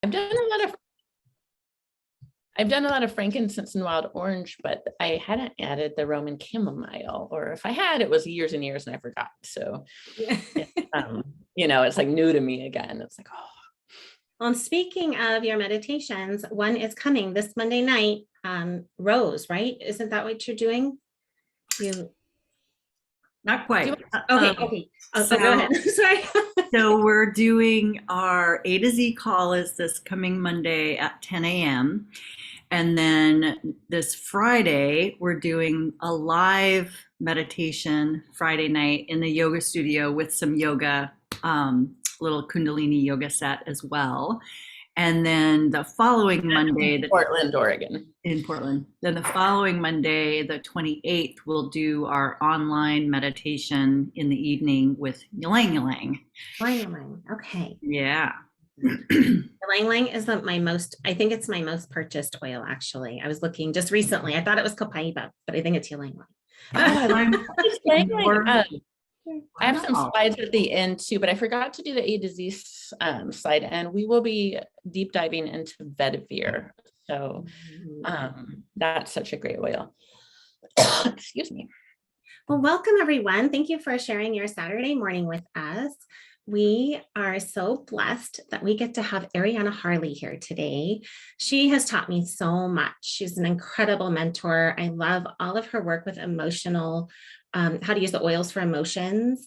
I've done a lot of I've done a lot of frankincense and wild orange, but I hadn't added the Roman chamomile, or if I had, it was years and years and I forgot. So, Yeah. it's like new to me again. It's like, oh. Well, speaking of your meditations, one is coming this Monday night. Rose, right? Isn't that what you're doing? You Not quite. okay. So go ahead. Sorry. So we're doing our A to Z call is this coming Monday at 10 a.m. And then this Friday, we're doing a live meditation Friday night in the yoga studio with some yoga, little Kundalini yoga set as well. And then the following Monday, Portland, Oregon. In Portland. Then the following Monday, the 28th, we'll do our online meditation in the evening with ylang ylang. Ylang ylang. Okay. Yeah. Ylang ylang is I think it's my most purchased oil, actually. I was looking just recently. I thought it was Copaiba, but I think it's ylang ylang. I have some slides at the end too, but I forgot to do the A to Z slide, and we will be deep diving into vetiver. So that's such a great oil. Excuse me. Well, welcome everyone. Thank you for sharing your Saturday morning with us. We are so blessed that we get to have Ariana Harley here today. She has taught me so much. She's an incredible mentor. I love all of her work with emotional, how to use the oils for emotions.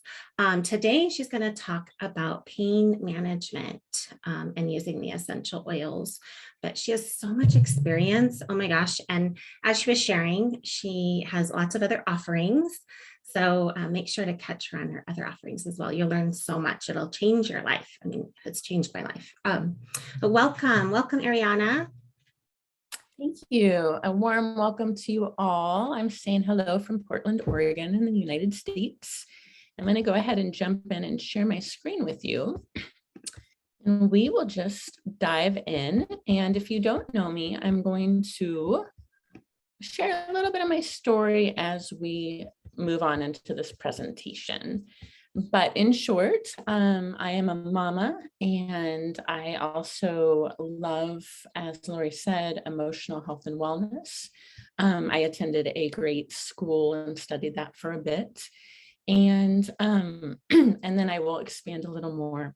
Today, she's going to talk about pain management and using the essential oils. But she has so much experience. Oh my gosh. And as she was sharing, she has lots of other offerings. So make sure to catch her on her other offerings as well. You'll learn so much. It'll change your life. I mean, it's changed my life. But welcome, Ariana. Thank you. A warm welcome to you all. I'm saying hello from Portland, Oregon in the United States. I'm going to go ahead and jump in and share my screen with you. And we will just dive in. And if you don't know me, I'm going to share a little bit of my story as we move on into this presentation. But in short, I am a mama, and I also love, as Lori said, emotional health and wellness. I attended a great school and studied that for a bit. And then I will expand a little more.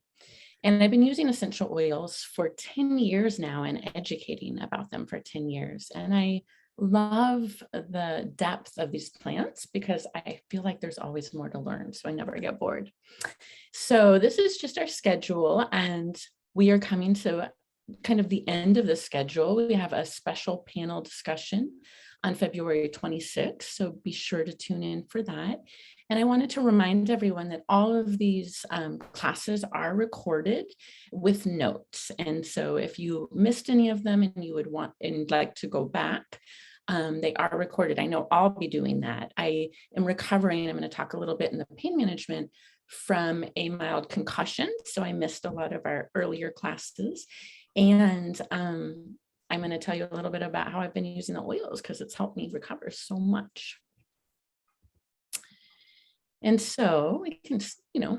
And I've been using essential oils for 10 years now and educating about them for 10 years. And I love the depth of these plants because I feel like there's always more to learn. So I never get bored. So this is just our schedule, and we are coming to kind of the end of the schedule. We have a special panel discussion on February 26th. So be sure to tune in for that. And I wanted to remind everyone that all of these classes are recorded with notes. And so if you missed any of them and you would want and like to go back, they are recorded. I know I'll be doing that. I am recovering. I'm going to talk a little bit in the pain management from a mild concussion. So I missed a lot of our earlier classes. And I'm going to tell you a little bit about how I've been using the oils because it's helped me recover so much. And so we can,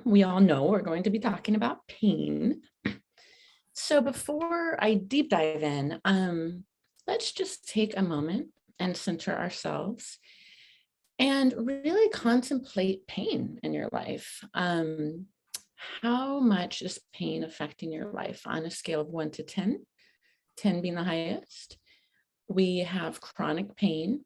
we all know we're going to be talking about pain. So before I deep dive in, let's just take a moment and center ourselves and really contemplate pain in your life. How much is pain affecting your life on a scale of 1 to 10, 10 being the highest? We have chronic pain,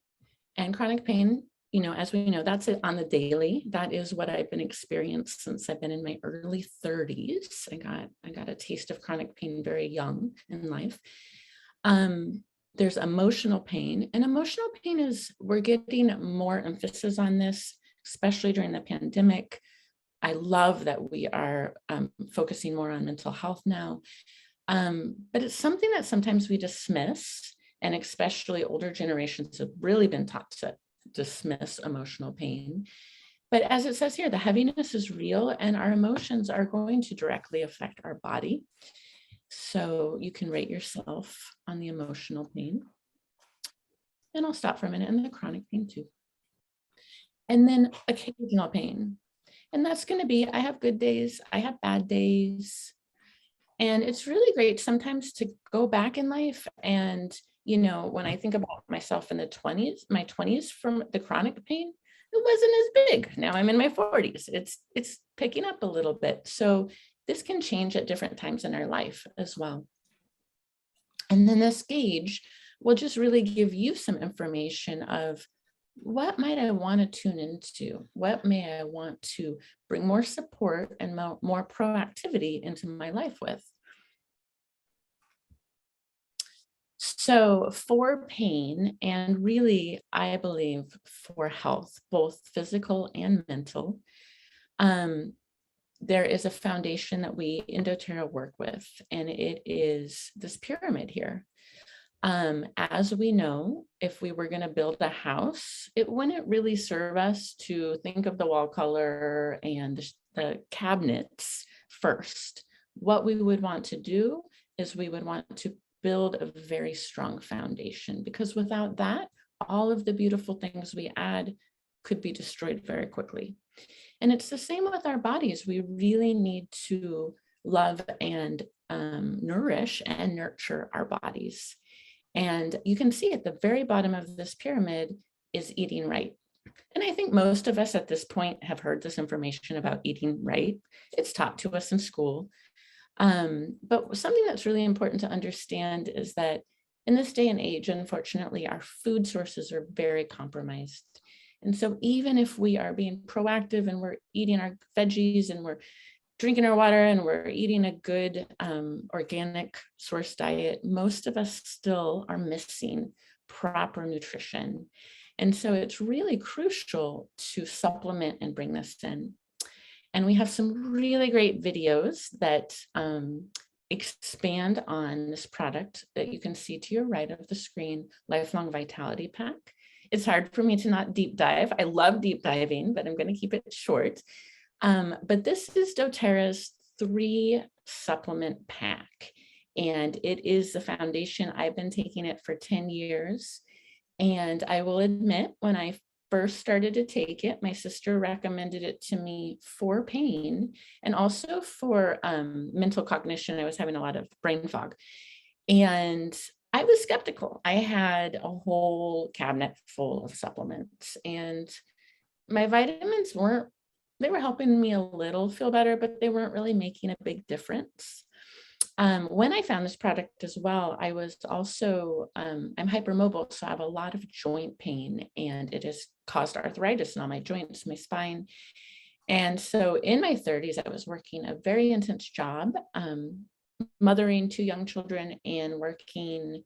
and chronic pain, as we know, that's it on the daily. That is what I've been experiencing since I've been in my early 30s. I got a taste of chronic pain very young in life. There's emotional pain, and emotional pain we're getting more emphasis on this, especially during the pandemic. I love that we are focusing more on mental health now, but it's something that sometimes we dismiss, and especially older generations have really been taught to dismiss emotional pain. But as it says here, the heaviness is real, and our emotions are going to directly affect our body. So you can rate yourself on the emotional pain. And I'll stop for a minute, and the chronic pain too. And then occasional pain. And that's going to be, I have good days, I have bad days. And it's really great sometimes to go back in life. And, you know, when I think about myself in the 20s, my 20s from the chronic pain, it wasn't as big. Now I'm in my 40s. It's picking up a little bit. So this can change at different times in our life as well. And then this gauge will just really give you some information of what might I want to tune into? What may I want to bring more support and more proactivity into my life with? So for pain, and really, I believe for health, both physical and mental, um, there is a foundation that we in Doterra work with, and it is this pyramid here. As we know, if we were going to build a house, it wouldn't really serve us to think of the wall color and the cabinets first. What we would want to do is we would want to build a very strong foundation, because without that, all of the beautiful things we add could be destroyed very quickly. And it's the same with our bodies. We really need to love and nourish and nurture our bodies. And you can see at the very bottom of this pyramid is eating right. And I think most of us at this point have heard this information about eating right. It's taught to us in school. But something that's really important to understand is that in this day and age, unfortunately, our food sources are very compromised. And so even if we are being proactive and we're eating our veggies and we're drinking our water and we're eating a good organic source diet, most of us still are missing proper nutrition. And so it's really crucial to supplement and bring this in. And we have some really great videos that expand on this product that you can see to your right of the screen, Lifelong Vitality Pack. It's hard for me to not deep dive. I love deep diving, but I'm going to keep it short. But this is doTERRA's 3 supplement pack, and it is the foundation. I've been taking it for 10 years. And I will admit, when I first started to take it, my sister recommended it to me for pain and also for mental cognition. I was having a lot of brain fog. And I was skeptical. I had a whole cabinet full of supplements, and my vitamins they were helping me a little feel better, but they weren't really making a big difference. When I found this product as well, I was also, I'm hypermobile, so I have a lot of joint pain, and it has caused arthritis in all my joints, my spine. And so in my 30s, I was working a very intense job, mothering 2 young children and working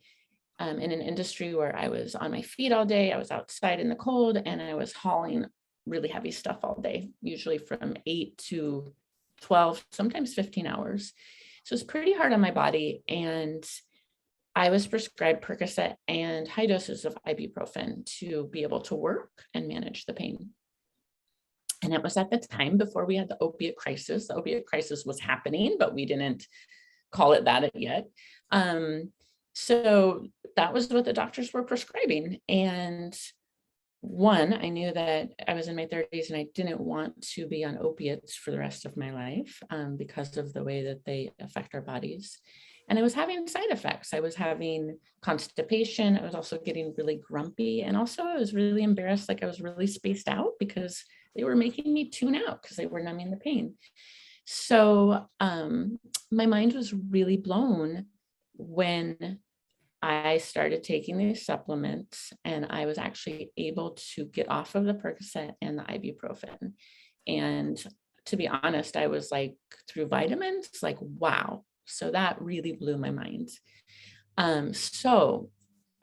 in an industry where I was on my feet all day. I was outside in the cold, and I was hauling really heavy stuff all day, usually from 8 to 12, sometimes 15 hours. So it's pretty hard on my body. And I was prescribed Percocet and high doses of ibuprofen to be able to work and manage the pain. And it was at the time before we had the opiate crisis. The opiate crisis was happening, but we didn't call it that yet. So that was what the doctors were prescribing. And one, I knew that I was in my 30s and I didn't want to be on opiates for the rest of my life because of the way that they affect our bodies. And I was having side effects. I was having constipation. I was also getting really grumpy. And also I was really embarrassed, like I was really spaced out because they were making me tune out because they were numbing the pain. So my mind was really blown when I started taking these supplements, and I was actually able to get off of the Percocet and the ibuprofen. And to be honest, I was like, through vitamins, like, wow. So that really blew my mind. So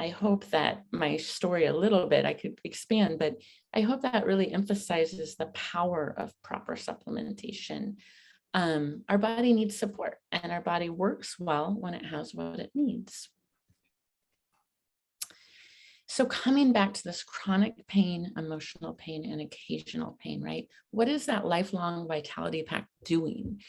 I hope that my story a little bit, I could expand, but I hope that really emphasizes the power of proper supplementation. Our body needs support, and our body works well when it has what it needs. So coming back to this chronic pain, emotional pain, and occasional pain, right? What is that lifelong vitality pack doing?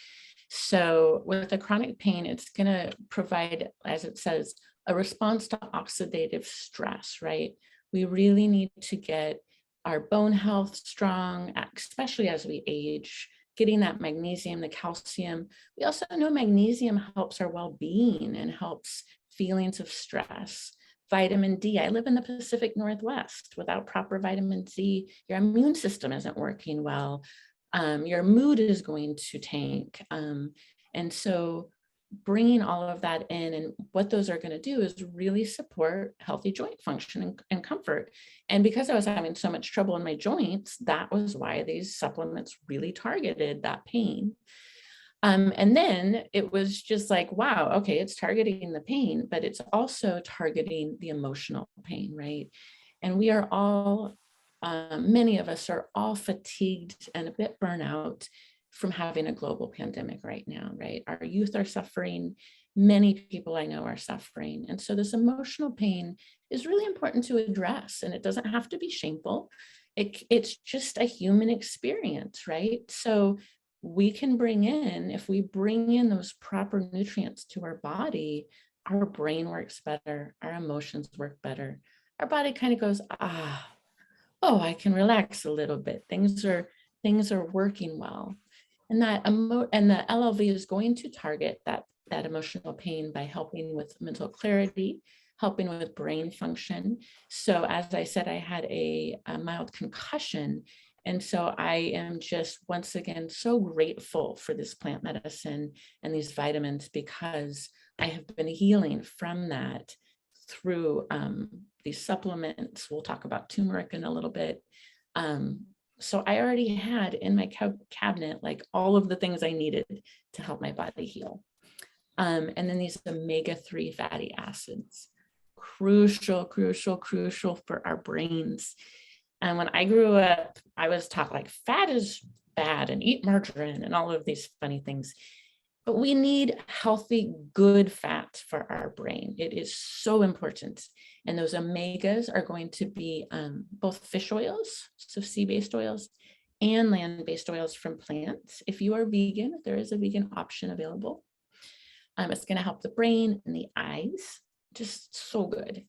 So with the chronic pain, it's going to provide, as it says, a response to oxidative stress, right? We really need to get our bone health strong, especially as we age. getting that magnesium, the calcium. We also know magnesium helps our well-being and helps feelings of stress. Vitamin D, I live in the Pacific Northwest. Without proper vitamin D, your immune system isn't working well. Your mood is going to tank. And so bringing all of that in, and what those are going to do is really support healthy joint function and comfort. And because I was having so much trouble in my joints, that was why these supplements really targeted that pain. And then it was just like, wow, okay, it's targeting the pain, but it's also targeting the emotional pain, right? And we are all, many of us are all fatigued and a bit burnout from having a global pandemic right now, right? Our youth are suffering. Many people I know are suffering. And so this emotional pain is really important to address, and it doesn't have to be shameful. It's just a human experience, right? So we can bring in, if we bring in those proper nutrients to our body, our brain works better, our emotions work better. Our body kind of goes, oh, I can relax a little bit. Things are working well. And and the LLV is going to target that emotional pain by helping with mental clarity, helping with brain function. So as I said, I had a mild concussion. And so I am just once again so grateful for this plant medicine and these vitamins, because I have been healing from that through these supplements. We'll talk about turmeric in a little bit. So I already had in my cabinet like all of the things I needed to help my body heal. And then these omega-3 fatty acids, crucial for our brains. And when I grew up, I was taught like fat is bad and eat margarine and all of these funny things. But we need healthy, good fats for our brain. It is so important. And those omegas are going to be both fish oils, so sea-based oils, and land-based oils from plants. If you are vegan, there is a vegan option available. It's going to help the brain and the eyes, just so good.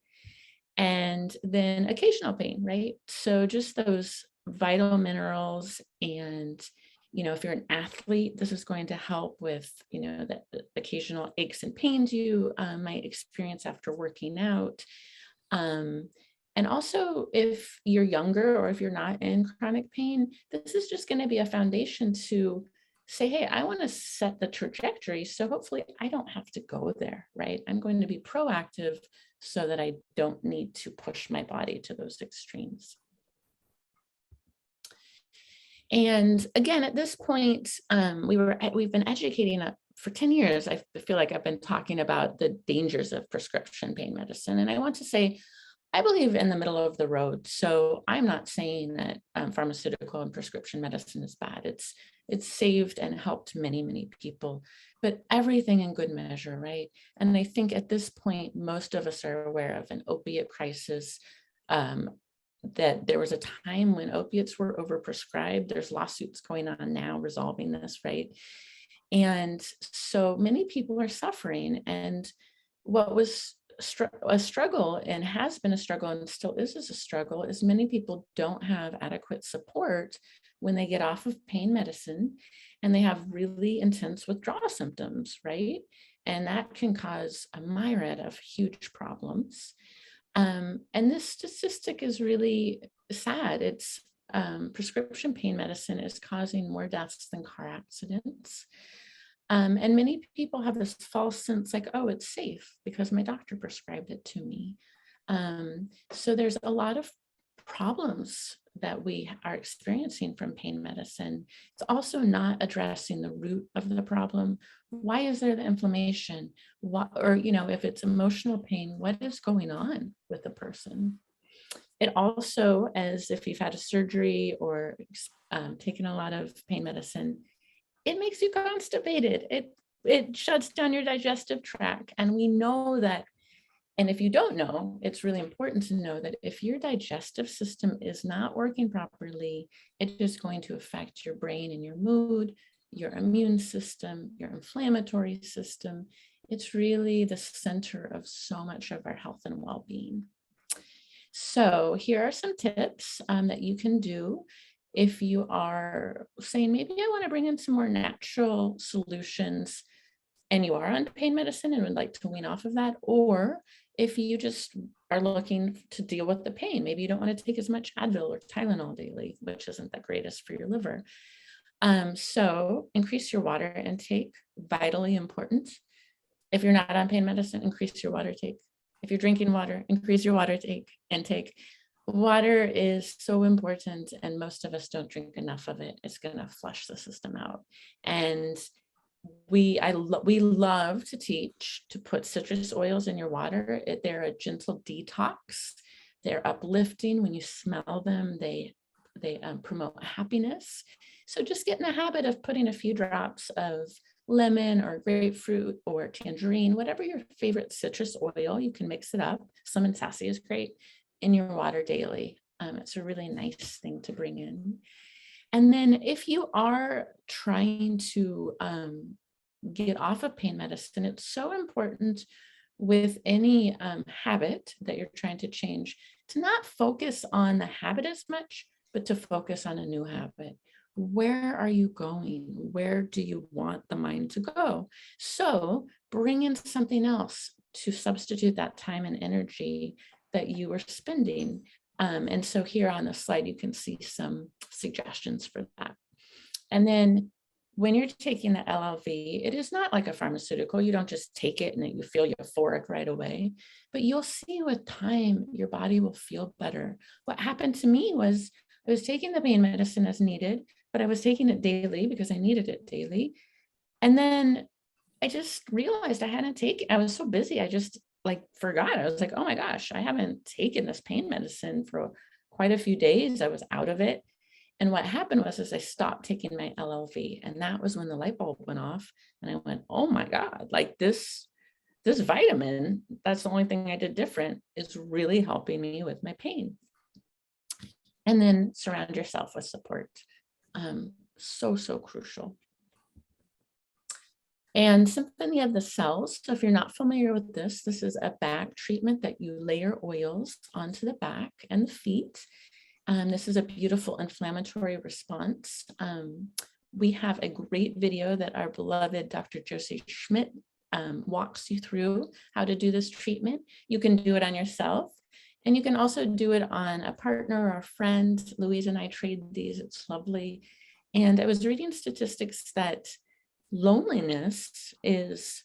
And then occasional pain, right? So just those vital minerals, and if you're an athlete, this is going to help with the occasional aches and pains you might experience after working out. And also, if you're younger or if you're not in chronic pain, this is just going to be a foundation to say, hey, I want to set the trajectory, so hopefully I don't have to go there, right? I'm going to be proactive so that I don't need to push my body to those extremes. And again, at this point, we've been educating for 10 years. I feel like I've been talking about the dangers of prescription pain medicine. And I want to say, I believe in the middle of the road. So I'm not saying that pharmaceutical and prescription medicine is bad. It's saved and helped many people, but everything in good measure, right? And I think at this point, most of us are aware of an opiate crisis, that there was a time when opiates were overprescribed. There's lawsuits going on now resolving this, right? And so many people are suffering. And what was a struggle, and has been a struggle and still is a struggle, is many people don't have adequate support when they get off of pain medicine and they have really intense withdrawal symptoms, right? And that can cause a myriad of huge problems. And this statistic is really sad. It's prescription pain medicine is causing more deaths than car accidents. And many people have this false sense like, oh, it's safe because my doctor prescribed it to me. So there's a lot of problems that we are experiencing from pain medicine. It's also not addressing the root of the problem. Why is there the inflammation? Or, if it's emotional pain, what is going on with the person? It also, as if you've had a surgery or taken a lot of pain medicine, it makes you constipated. It shuts down your digestive tract. And we know that, and if you don't know, it's really important to know that if your digestive system is not working properly, it is going to affect your brain and your mood, your immune system, your inflammatory system. It's really the center of so much of our health and well-being. So here are some tips that you can do If you are saying, maybe I want to bring in some more natural solutions and you are on pain medicine and would like to wean off of that, or if you just are looking to deal with the pain, maybe you don't want to take as much Advil or Tylenol daily, which isn't the greatest for your liver. So increase your water intake, vitally important. If you're not on pain medicine, increase your water intake. If you're drinking water, increase your water intake. Water is so important, and most of us don't drink enough of it. It's going to flush the system out. And we love to teach to put citrus oils in your water. They're a gentle detox. They're uplifting. When you smell them, they promote happiness. So just get in the habit of putting a few drops of lemon or grapefruit or tangerine, whatever your favorite citrus oil, you can mix it up. Lemon sassy is great, in your water daily. It's a really nice thing to bring in. And then if you are trying to get off of pain medicine, it's so important with any habit that you're trying to change to not focus on the habit as much, but to focus on a new habit. Where are you going? Where do you want the mind to go? So bring in something else to substitute that time and energy that you are spending. And so here on the slide, you can see some suggestions for that. And then when you're taking the LLV, it is not like a pharmaceutical. You don't just take it and you feel euphoric right away, but you'll see with time, your body will feel better. What happened to me was I was taking the pain medicine as needed, but I was taking it daily because I needed it daily. And then I just realized I was so busy. I just forgot. I was like, oh my gosh, I haven't taken this pain medicine for quite a few days. I was out of it. And what happened was I stopped taking my LLV, and that was when the light bulb went off. And I went, oh my God, this vitamin, that's the only thing I did different, is really helping me with my pain. And then surround yourself with support. So crucial. And symphony of the cells. So if you're not familiar with this is a back treatment that you layer oils onto the back and the feet. This is a beautiful inflammatory response. We have a great video that our beloved Dr. Josie Schmidt walks you through how to do this treatment. You can do it on yourself, and you can also do it on a partner or a friend. Louise and I trade these. It's lovely. And I was reading statistics that loneliness is,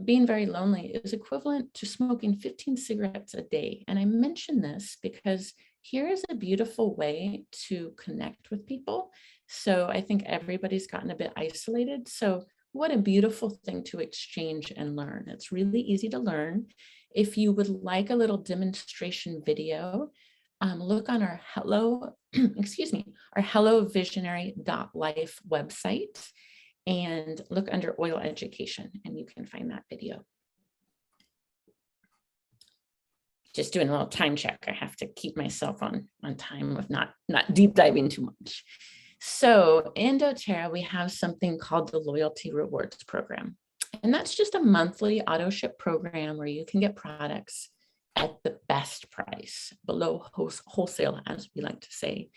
being very lonely is equivalent to smoking 15 cigarettes a day. And I mention this because here is a beautiful way to connect with people. So I think everybody's gotten a bit isolated. So what a beautiful thing to exchange and learn. It's really easy to learn. If you would like a little demonstration video, look on our our hellovisionary.life website and look under oil education, and you can find that video. Just doing a little time check. I have to keep myself on time with not deep diving too much. So in Doterra, we have something called the Loyalty Rewards Program. And that's just a monthly auto ship program where you can get products at the best price, below wholesale, as we like to say.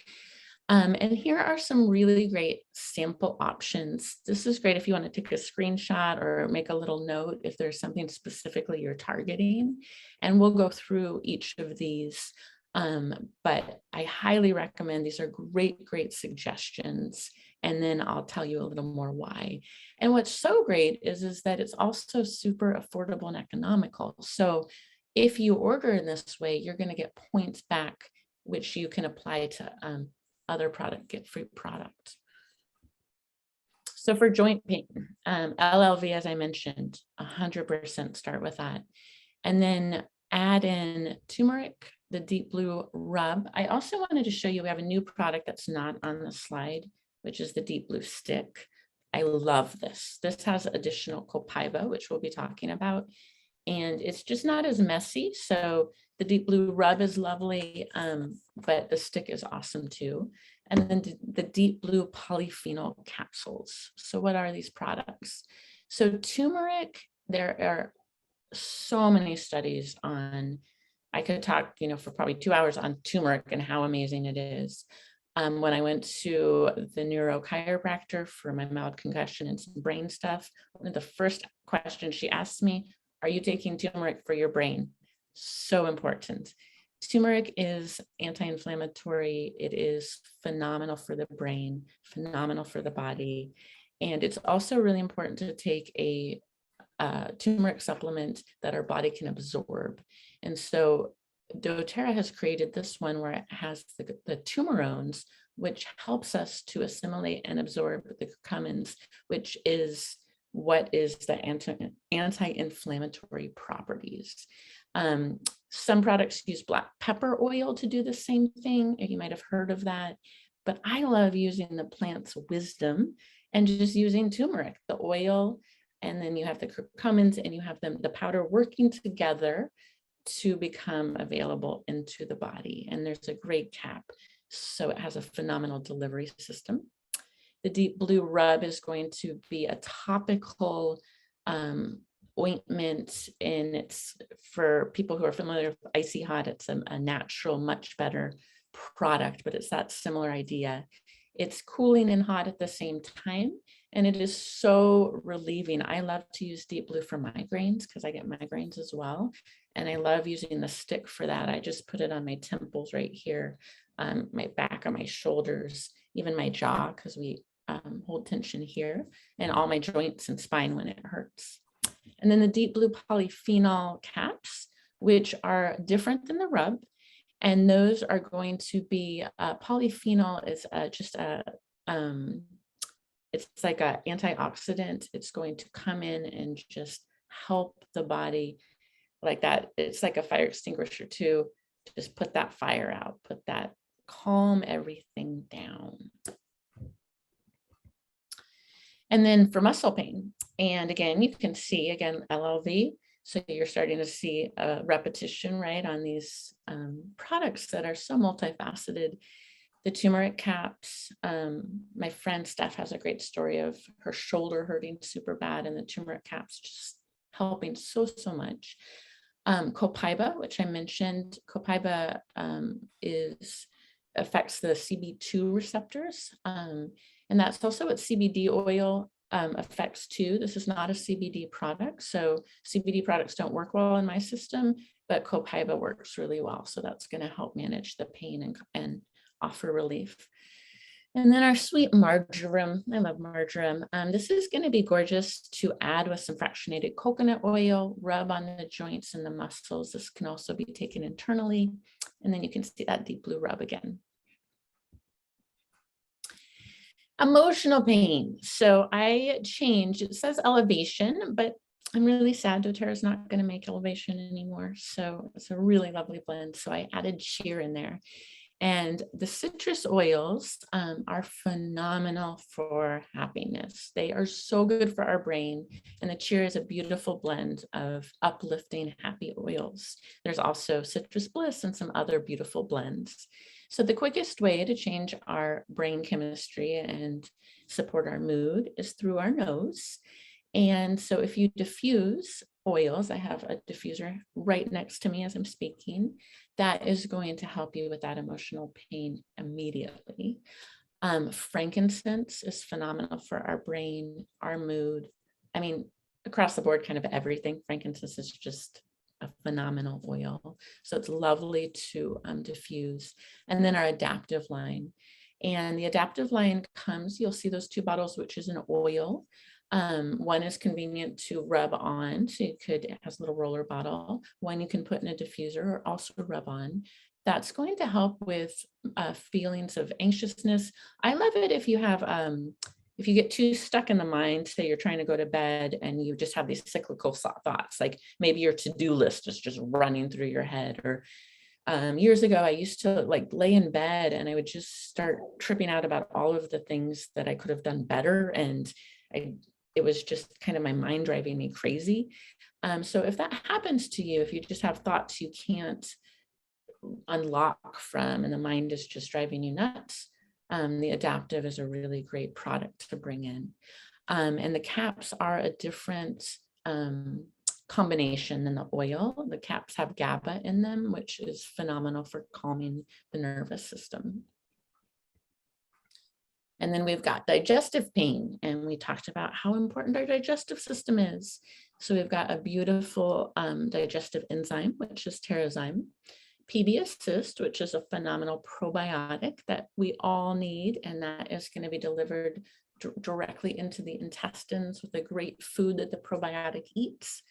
And here are some really great sample options. This is great if you want to take a screenshot or make a little note if there's something specifically you're targeting. And we'll go through each of these. But I highly recommend, these are great suggestions. And then I'll tell you a little more why. And what's so great is that it's also super affordable and economical. So if you order in this way, you're going to get points back, which you can apply to other product, get free product. So for joint pain, LLV, as I mentioned, 100% start with that. And then add in turmeric, the deep blue rub. I also wanted to show you, we have a new product that's not on the slide, which is the deep blue stick. I love this. This has additional Copaiba, which we'll be talking about. And it's just not as messy. So the deep blue rub is lovely, but the stick is awesome too. And then the deep blue polyphenol capsules. So what are these products? So turmeric, there are so many studies on, I could talk, for probably 2 hours on turmeric and how amazing it is. When I went to the neurochiropractor for my mild concussion and some brain stuff, one of the first questions she asked me, are you taking turmeric for your brain? So important. Turmeric is anti-inflammatory. It is phenomenal for the brain, phenomenal for the body. And it's also really important to take a turmeric supplement that our body can absorb. And so Doterra has created this one where it has the turmerones, which helps us to assimilate and absorb the curcumins, which is what is the anti-inflammatory properties. Some products use black pepper oil to do the same thing. You might have heard of that, but I love using the plant's wisdom and just using turmeric, the oil, and then you have the curcumins and you have the powder working together to become available into the body. And there's a great cap. So it has a phenomenal delivery system. The deep blue rub is going to be a topical ointment, and it's for people who are familiar with icy hot. It's a natural, much better product, but it's that similar idea. It's cooling and hot at the same time, and it is so relieving. I love to use deep blue for migraines because I get migraines as well. And I love using the stick for that. I just put it on my temples right here, my back, on my shoulders, even my jaw, because we hold tension here, and all my joints and spine when it hurts. And then the deep blue polyphenol caps, which are different than the rub. And those are going to be, polyphenol is just it's like an antioxidant. It's going to come in and just help the body like that. It's like a fire extinguisher too. Just put that fire out, calm everything down. And then for muscle pain, and again, you can see again, LLV. So you're starting to see a repetition, right, on these products that are so multifaceted. The turmeric caps, my friend Steph has a great story of her shoulder hurting super bad, and the turmeric caps just helping so much. Copaiba, which I mentioned, Copaiba affects the CB2 receptors, and that's also what CBD oil affects too. This is not a CBD product, so CBD products don't work well in my system, but Copaiba works really well. So that's going to help manage the pain and offer relief. And then our sweet marjoram. I love marjoram. This is going to be gorgeous to add with some fractionated coconut oil, rub on the joints and the muscles. This can also be taken internally. And then you can see that deep blue rub again. Emotional pain. So I changed, it says elevation, but I'm really sad Doterra is not going to make elevation anymore. So it's a really lovely blend. So I added cheer in there. And the citrus oils are phenomenal for happiness. They are so good for our brain. And the cheer is a beautiful blend of uplifting, happy oils. There's also citrus bliss and some other beautiful blends. So the quickest way to change our brain chemistry and support our mood is through our nose. And so if you diffuse oils, I have a diffuser right next to me as I'm speaking, that is going to help you with that emotional pain immediately. Frankincense is phenomenal for our brain, our mood. I mean, across the board, kind of everything. Frankincense is just a phenomenal oil. So it's lovely to diffuse. And then our adaptive line. And the adaptive line comes, you'll see those two bottles, which is an oil. One is convenient to rub on, so it has a little roller bottle. One you can put in a diffuser or also rub on. That's going to help with feelings of anxiousness. I love it if you have, if you get too stuck in the mind, say you're trying to go to bed and you just have these cyclical thoughts, like maybe your to-do list is just running through your head. Or years ago, I used to like lay in bed and I would just start tripping out about all of the things that I could have done better. And it was just kind of my mind driving me crazy. So if that happens to you, if you just have thoughts you can't unlock from and the mind is just driving you nuts, the adaptive is a really great product to bring in. And the caps are a different combination than the oil. The caps have GABA in them, which is phenomenal for calming the nervous system. And then we've got digestive pain, and we talked about how important our digestive system is. So we've got a beautiful digestive enzyme, which is Terrazyme. PB Assist, which is a phenomenal probiotic that we all need, and that is going to be delivered directly into the intestines with a great food that the probiotic eats.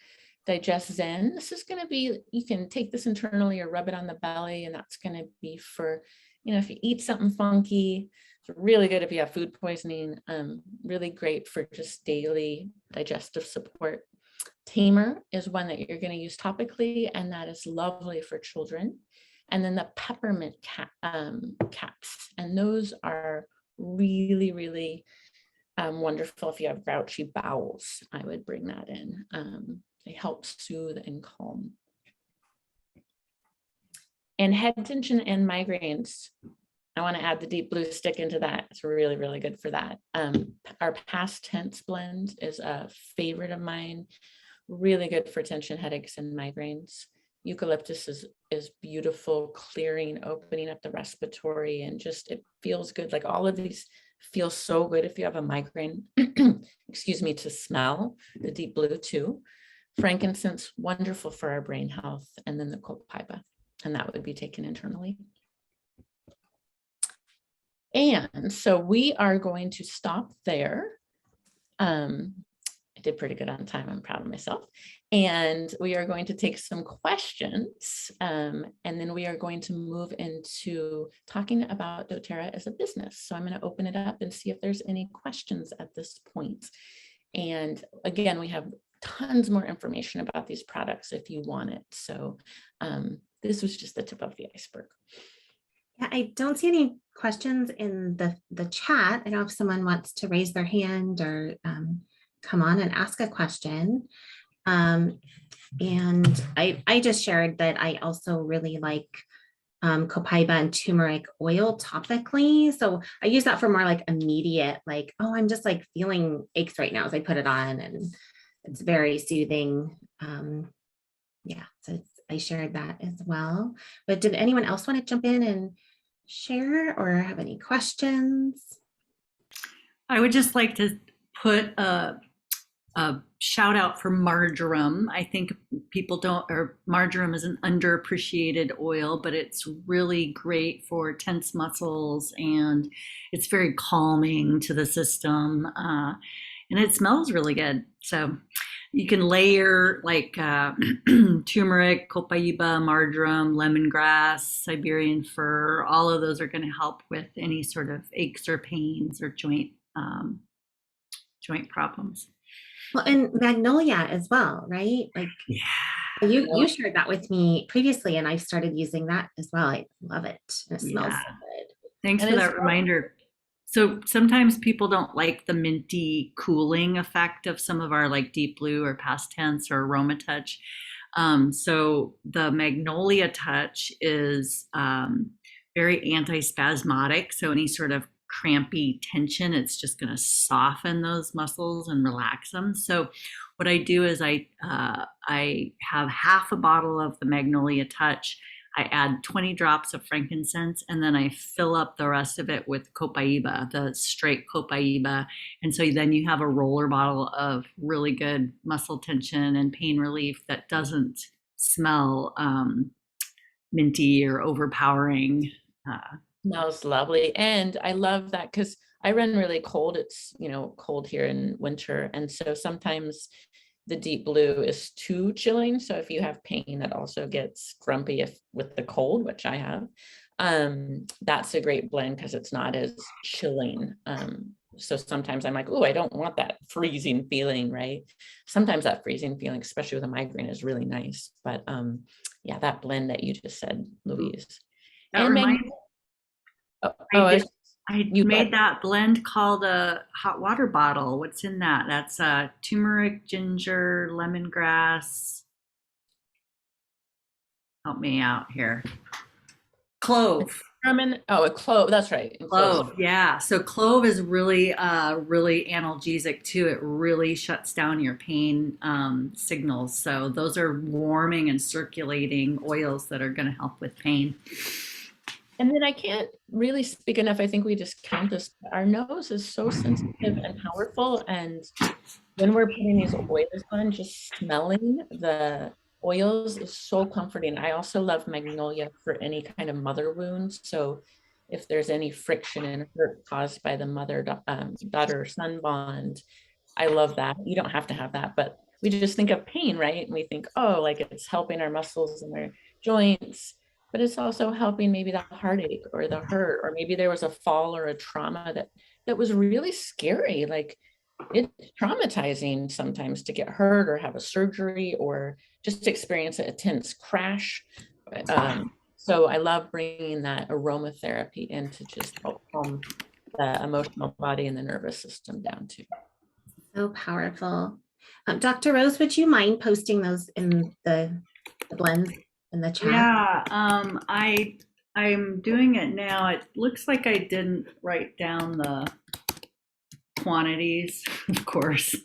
Digest Zen, this is going to be, you can take this internally or rub it on the belly, and that's going to be for, if you eat something funky. It's really good if you have food poisoning, really great for just daily digestive support. Tamer is one that you're going to use topically, and that is lovely for children. And then the peppermint caps, and those are really, really wonderful if you have grouchy bowels. I would bring that in. They help soothe and calm. And head tension and migraines, I want to add the deep blue stick into that. It's really, really good for that. Our past tense blend is a favorite of mine. Really good for tension headaches and migraines. Eucalyptus is beautiful, clearing, opening up the respiratory, and just it feels good. Like all of these feel so good if you have a migraine, excuse me, to smell. The deep blue too. Frankincense, wonderful for our brain health, and then the Copaiba, and that would be taken internally. And so we are going to stop there. I did pretty good on time. I'm proud of myself. And we are going to take some questions, and then we are going to move into talking about Doterra as a business. So I'm going to open it up and see if there's any questions at this point. And again, we have tons more information about these products if you want it. So this was just the tip of the iceberg. Yeah, I don't see any questions in the chat. I don't know if someone wants to raise their hand or come on and ask a question. And I just shared that I also really like Copaiba and turmeric oil topically. So I use that for more like immediate, like, oh, I'm just like feeling aches right now as I put it on, and it's very soothing. Yeah, so I shared that as well. But did anyone else want to jump in and share or have any questions? I would just like to put a shout out for marjoram. I think people don't, or marjoram is an underappreciated oil, but it's really great for tense muscles, and it's very calming to the system, and it smells really good. So you can layer like turmeric, copaiba, marjoram, lemongrass, Siberian fir. All of those are going to help with any sort of aches or pains or joint problems. Well, and magnolia as well, right? Like, yeah, you shared that with me previously, and I've started using that as well. I love it. It smells so good. Thanks for that reminder. So sometimes people don't like the minty cooling effect of some of our like deep blue or past tense or aroma touch. So the Magnolia Touch is very antispasmodic. So any sort of crampy tension, it's just going to soften those muscles and relax them. So what I do is I have half a bottle of the Magnolia Touch. I add 20 drops of frankincense, and then I fill up the rest of it with Copaiba, the straight Copaiba. And so then you have a roller bottle of really good muscle tension and pain relief that doesn't smell minty or overpowering. Smells lovely. And I love that because I run really cold. It's, cold here in winter. And so sometimes the deep blue is too chilling. So if you have pain that also gets grumpy with the cold, which I have, that's a great blend because it's not as chilling. So sometimes I'm like, oh, I don't want that freezing feeling, right? Sometimes that freezing feeling, especially with a migraine, is really nice. But yeah, that blend that you just said, Louise. That reminds I made that blend called a hot water bottle. What's in that? That's turmeric, ginger, lemongrass. Help me out here. Clove. A clove. That's right. Clove. Yeah. So clove is really, really analgesic too. It really shuts down your pain signals. So those are warming and circulating oils that are going to help with pain. And then I can't really speak enough. I think we discount this. Our nose is so sensitive and powerful. And when we're putting these oils on, just smelling the oils is so comforting. I also love Magnolia for any kind of mother wounds. So if there's any friction and hurt caused by the mother-daughter son bond, I love that. You don't have to have that, but we just think of pain, right? And we think, oh, like it's helping our muscles and our joints, but it's also helping maybe the heartache or the hurt, or maybe there was a fall or a trauma that was really scary. Like it's traumatizing sometimes to get hurt or have a surgery or just experience a tense crash. So I love bringing that aromatherapy in to just help calm the emotional body and the nervous system down too. So powerful. Dr. Rose, would you mind posting those in the blends in the chat? Yeah, I'm doing it now. It looks like I didn't write down the quantities, of course.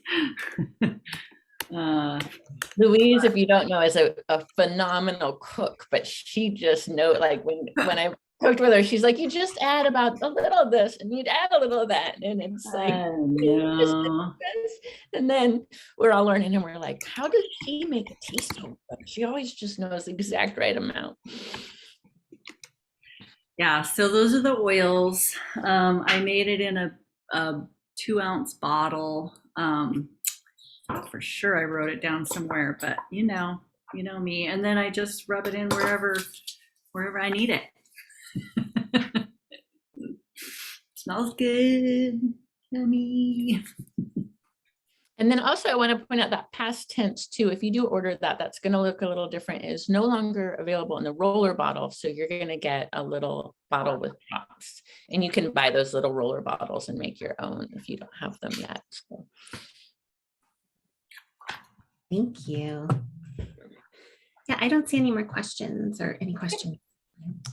Louise, if you don't know, is a phenomenal cook, but she just knows, like when I cooked with her, she's like, you just add about a little of this and you'd add a little of that. And it's like, no. and then we're all learning and we're like, how does she make it taste so good? She always just knows the exact right amount. Yeah, so those are the oils. I made it in a 2-ounce bottle. For sure I wrote it down somewhere, but you know me. And then I just rub it in wherever I need it. Smells good. Yummy. And then also I want to point out that past tense too. If you do order that, that's going to look a little different. It is no longer available in the roller bottle. So you're going to get a little bottle with drops, and you can buy those little roller bottles and make your own if you don't have them yet. So. Thank you. Yeah, I don't see any more questions or any questions.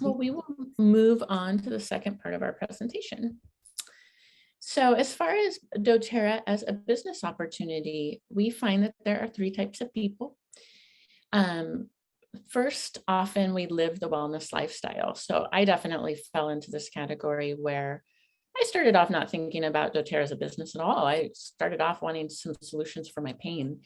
Well, we will move on to the second part of our presentation. So as far as Doterra as a business opportunity, we find that there are 3 types of people. First, often we live the wellness lifestyle. So I definitely fell into this category where I started off not thinking about Doterra as a business at all. I started off wanting some solutions for my pain.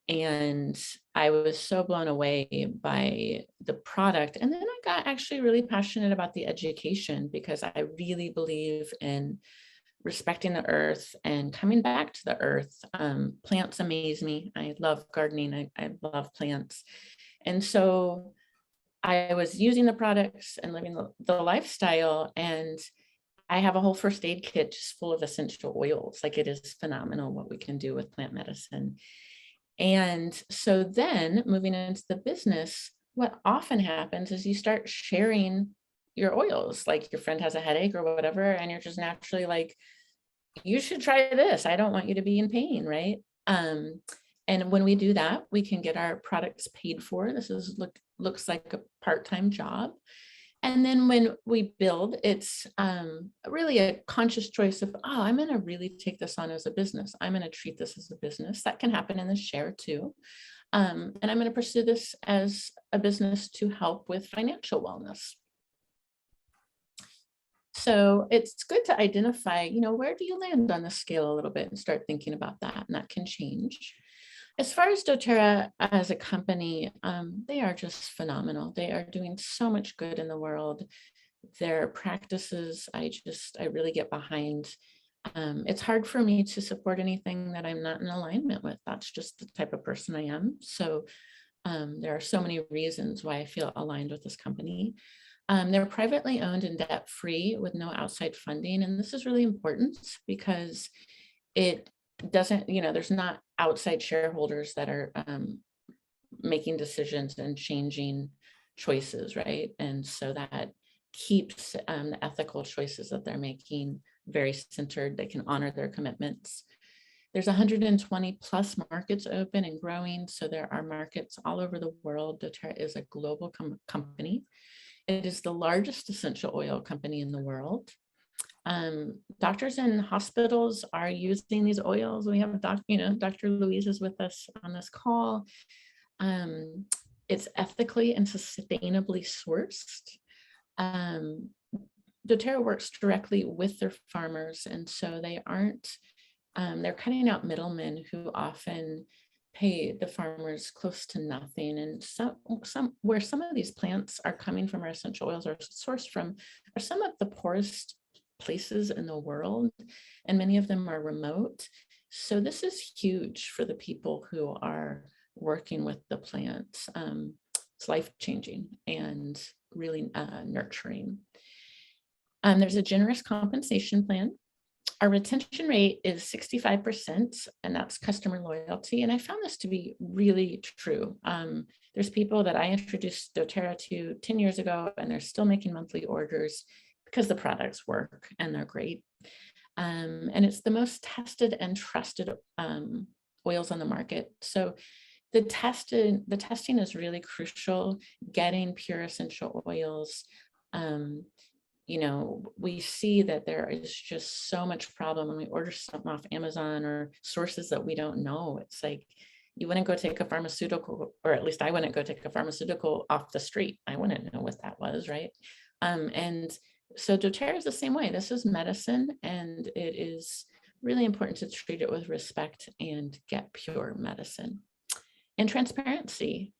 And I was so blown away by the product. And then I got actually really passionate about the education because I really believe in respecting the earth and coming back to the earth. Plants amaze me. I love gardening. I love plants. And so I was using the products and living the lifestyle, and I have a whole first aid kit just full of essential oils. Like, it is phenomenal what we can do with plant medicine. And so then moving into the business, what often happens is you start sharing your oils, like your friend has a headache or whatever, and you're just naturally like, you should try this. I don't want you to be in pain, right? And when we do that, we can get our products paid for. This looks like a part-time job. And then when we build, it's really a conscious choice of, oh, I'm going to really take this on as a business. I'm going to treat this as a business. That can happen in the share too. And I'm going to pursue this as a business to help with financial wellness. So it's good to identify, where do you land on the scale a little bit and start thinking about that, and that can change. As far as Doterra as a company, they are just phenomenal. They are doing so much good in the world. Their practices, I really get behind. It's hard for me to support anything that I'm not in alignment with. That's just the type of person I am. So there are so many reasons why I feel aligned with this company. They're privately owned and debt-free with no outside funding. And this is really important because it doesn't, there's not outside shareholders that are making decisions and changing choices, right? And so that keeps the ethical choices that they're making very centered. They can honor their commitments. There's 120 plus markets open and growing. So there are markets all over the world. Doterra is a global company. It is the largest essential oil company in the world. Doctors and hospitals are using these oils. We have Dr. Louise is with us on this call. It's ethically and sustainably sourced. doTERRA works directly with their farmers, and so they aren't, they're cutting out middlemen who often pay the farmers close to nothing. And where some of these plants are coming from, our essential oils are sourced from, are some of the poorest places in the world, and many of them are remote. So this is huge for the people who are working with the plants. It's life-changing and really nurturing. There's a generous compensation plan. Our retention rate is 65%, and that's customer loyalty. And I found this to be really true. There's people that I introduced doTERRA to 10 years ago, and they're still making monthly orders because the products work and they're great. And it's the most tested and trusted oils on the market. So the testing is really crucial. Getting pure essential oils. You know, we see that there is just so much problem when we order something off Amazon or sources that we don't know. It's like, you wouldn't go take a pharmaceutical, or at least I wouldn't go take a pharmaceutical off the street. I wouldn't know what that was, right? And so doTERRA is the same way. This is medicine, and it is really important to treat it with respect and get pure medicine. And transparency.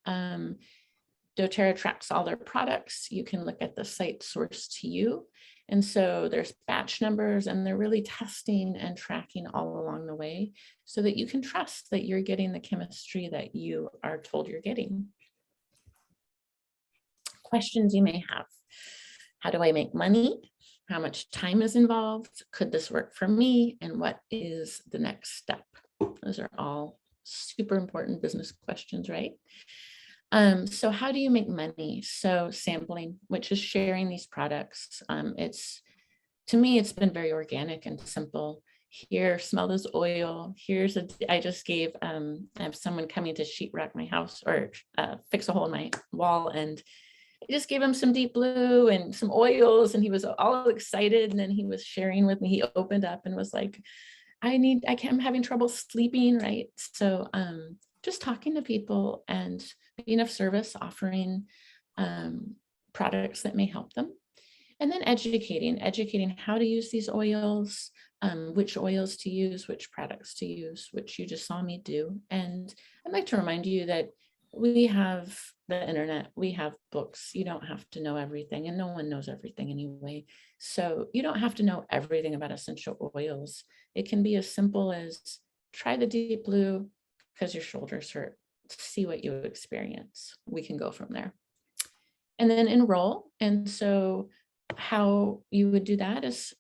doTERRA tracks all their products. You can look at the site source to you. And so there's batch numbers, and they're really testing and tracking all along the way so that you can trust that you're getting the chemistry that you are told you're getting. Questions you may have. How do I make money? How much time is involved? Could this work for me? And what is the next step? Those are all super important business questions, right? So how do you make money? So sampling, which is sharing these products. To me, it's been very organic and simple. Here, smell this oil. I just gave, I have someone coming to sheetrock my house or fix a hole in my wall, and I just gave him some deep blue and some oils, and he was all excited. And then he was sharing with me. He opened up and was like, I'm having trouble sleeping, right? So just talking to people and being of service, offering products that may help them. And then educating how to use these oils, which oils to use, which products to use, which you just saw me do. And I'd like to remind you that we have the internet, we have books. You don't have to know everything, and no one knows everything anyway. So you don't have to know everything about essential oils. It can be as simple as try the deep blue because your shoulders hurt. See what you experience. We can go from there. And then enroll. And so how you would do that is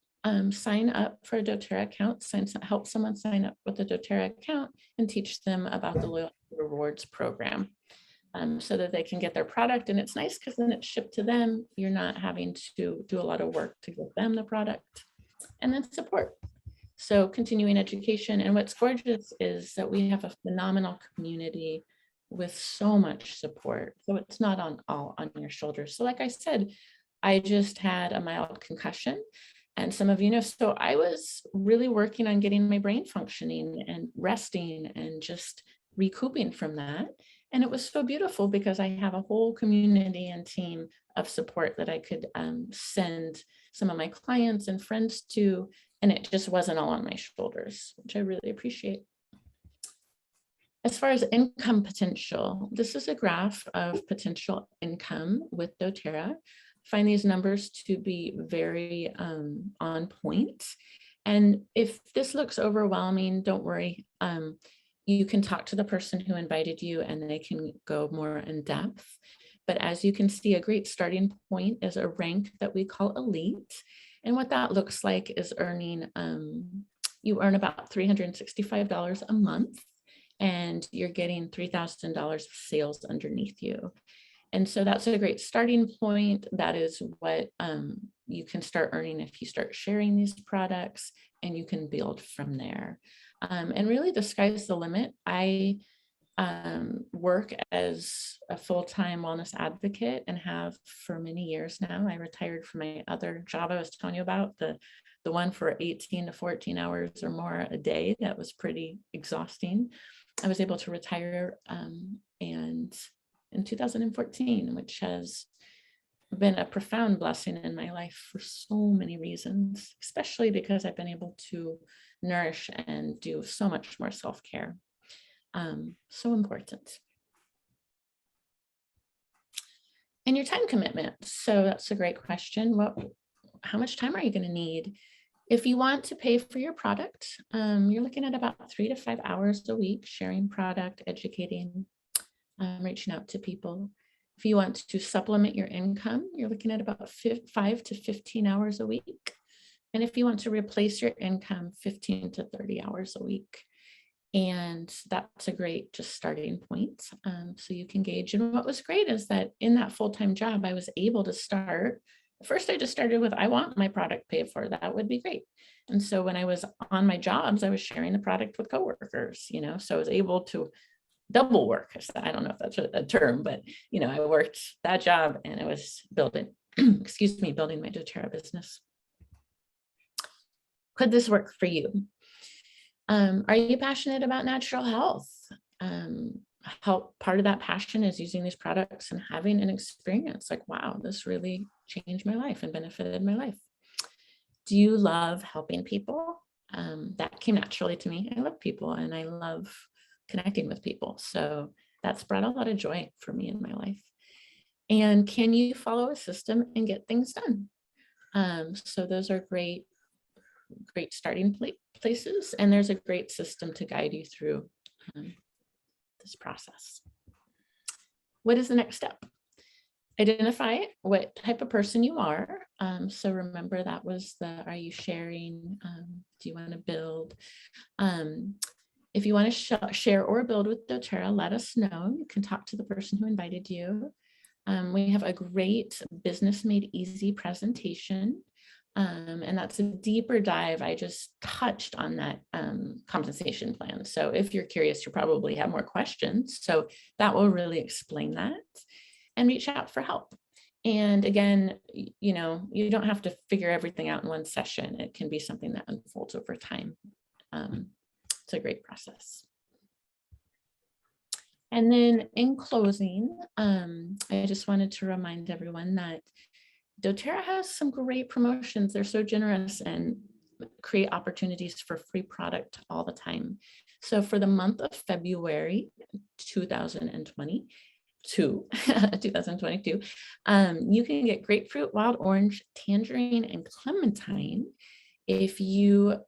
sign up for a doTERRA account, help someone sign up with a doTERRA account, and teach them about the loyalty rewards program so that they can get their product. And it's nice because then it's shipped to them. You're not having to do a lot of work to get them the product. And then support. So continuing education. And what's gorgeous is that we have a phenomenal community with so much support. So it's not all on your shoulders. So like I said, I just had a mild concussion, and some of you know, so I was really working on getting my brain functioning and resting and just recouping from that. And it was so beautiful because I have a whole community and team of support that I could send some of my clients and friends to, and it just wasn't all on my shoulders, which I really appreciate. As far as income potential, this is a graph of potential income with doTERRA. I find these numbers to be very on point. And if this looks overwhelming, don't worry. You can talk to the person who invited you, and they can go more in depth. But as you can see, a great starting point is a rank that we call elite. And what that looks like is earning, you earn about $365 a month, and you're getting $3,000 of sales underneath you. And so that's a great starting point. That is what you can start earning if you start sharing these products, and you can build from there. And really the sky's the limit. I work as a full-time wellness advocate and have for many years now. I retired from my other job I was telling you about, the one for 18 to 14 hours or more a day. That was pretty exhausting. I was able to retire and in 2014, which has been a profound blessing in my life for so many reasons, especially because I've been able to nourish and do so much more self-care. So important. And your time commitment. So that's a great question. How much time are you going to need? If you want to pay for your product, you're looking at about 3 to 5 hours a week, sharing product, educating, reaching out to people. If you want to supplement your income, you're looking at about 5 to 15 hours a week. And if you want to replace your income, 15 to 30 hours a week. And that's a great just starting point. So you can gauge. And what was great is that in that full-time job, I was able to start. First, I just started with, I want my product paid for. That would be great. And so when I was on my jobs, I was sharing the product with coworkers, so I was able to double work. I don't know if that's a term, but, I worked that job and I was building, building my Doterra business. Could this work for you? Are you passionate about natural health? Part of that passion is using these products and having an experience like, wow, this really changed my life and benefited my life. Do you love helping people? That came naturally to me. I love people and I love connecting with people. So that's brought a lot of joy for me in my life. And can you follow a system and get things done? So those are great starting places. And there's a great system to guide you through this process. What is the next step? Identify what type of person you are. So remember that was are you sharing? Do you want to build? If you want to share or build with Doterra, let us know. You can talk to the person who invited you. We have a great Business Made Easy presentation. And that's a deeper dive. I just touched on that compensation plan. So if you're curious, you probably have more questions. So that will really explain that, and reach out for help. And again, you don't have to figure everything out in one session. It can be something that unfolds over time. It's a great process. And then in closing, I just wanted to remind everyone that Doterra has some great promotions. They're so generous and create opportunities for free product all the time. So for the month of February 2022, you can get grapefruit, wild orange, tangerine, and clementine if you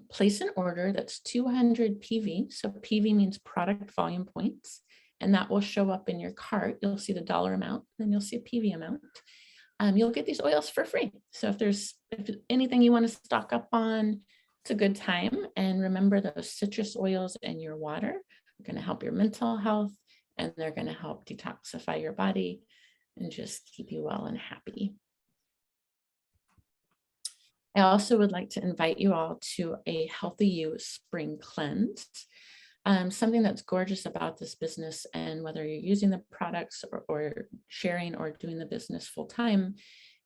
place an order that's 200 PV. So PV means product volume points, and that will show up in your cart. You'll see the dollar amount, then you'll see a PV amount. You'll get these oils for free. So if there's anything you want to stock up on, it's a good time. And remember, those citrus oils in your water are going to help your mental health, and they're going to help detoxify your body and just keep you well and happy. I also would like to invite you all to a Healthy You Spring Cleanse. Something that's gorgeous about this business, and whether you're using the products or sharing or doing the business full time,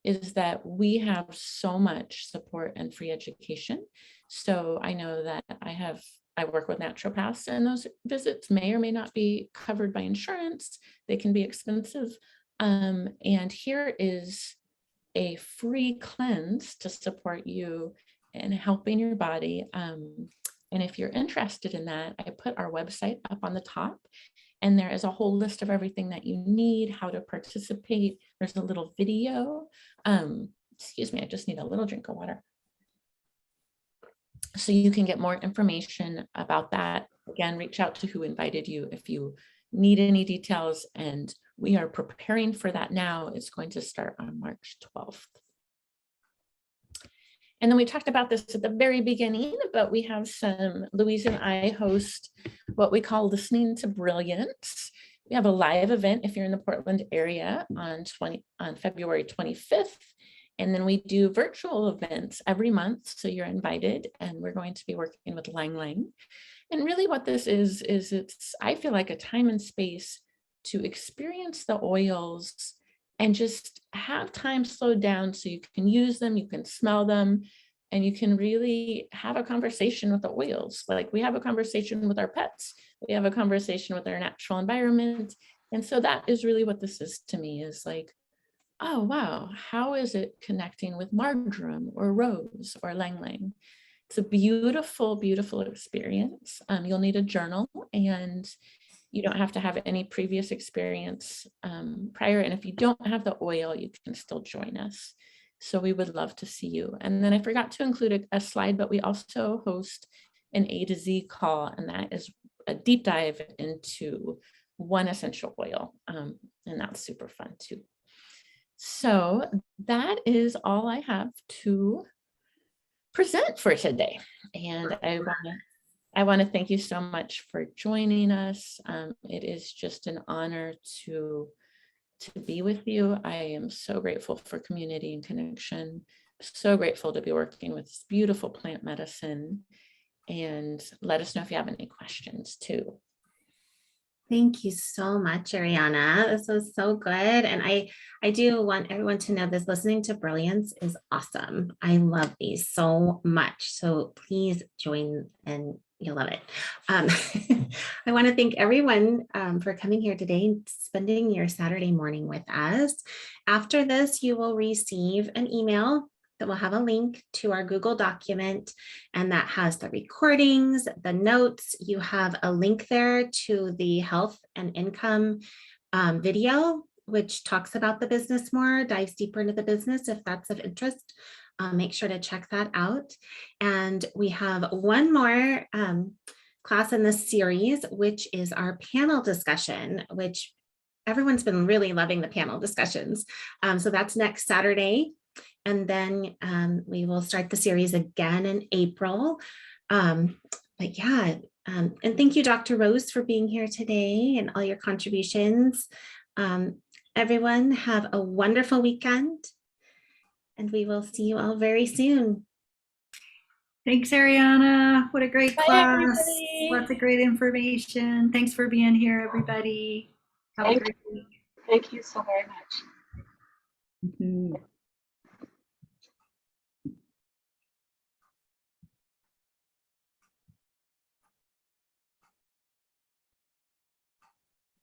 is that we have so much support and free education. So I know that I work with naturopaths, and those visits may or may not be covered by insurance. They can be expensive. And here is a free cleanse to support you in helping your body. And if you're interested in that, I put our website up on the top, and there is a whole list of everything that you need, how to participate. There's a little video. Excuse me, I just need a little drink of water. So you can get more information about that. Again, reach out to who invited you if you need any details, and we are preparing for that now. It's going to start on March 12th. And then we talked about this at the very beginning, but we have Louise and I host what we call Listening to Brilliance. We have a live event if you're in the Portland area on February 25th. And then we do virtual events every month. So you're invited, and we're going to be working with Lang Lang. And really what this is I feel like a time and space to experience the oils and just have time slowed down so you can use them, you can smell them, and you can really have a conversation with the oils. Like we have a conversation with our pets, we have a conversation with our natural environment. And so that is really what this is to me, is like oh, wow, how is it connecting with marjoram or rose or lang lang? It's a beautiful, beautiful experience. You'll need a journal, and you don't have to have any previous experience prior. And if you don't have the oil, you can still join us. So we would love to see you. And then I forgot to include a slide, but we also host an A to Z call, and that is a deep dive into one essential oil. And that's super fun too. So that is all I have to present for today. And I want to thank you so much for joining us. It is just an honor to be with you. I am so grateful for community and connection. So grateful to be working with this beautiful plant medicine. And let us know if you have any questions too. Thank you so much, Ariana. This was so good. And I do want everyone to know this listening to Brilliance is awesome. I love these so much. So please join and you'll love it. I want to thank everyone for coming here today and spending your Saturday morning with us. After this, you will receive an email that will have a link to our Google document, and that has the recordings, the notes. You have a link there to the health and income video, which talks about the business more, dives deeper into the business if that's of interest. Make sure to check that out. And we have one more class in this series, which is our panel discussion, which everyone's been really loving the panel discussions. So that's next Saturday. And then we will start the series again in April. But yeah, and thank you, Dr. Rose, for being here today and all your contributions. Everyone have a wonderful weekend, and we will see you all very soon. Thanks, Ariana. What a great Bye, class. everybody. Lots of great information. Thanks for being here, everybody. Have a great week. Thank you so very much. Mhm.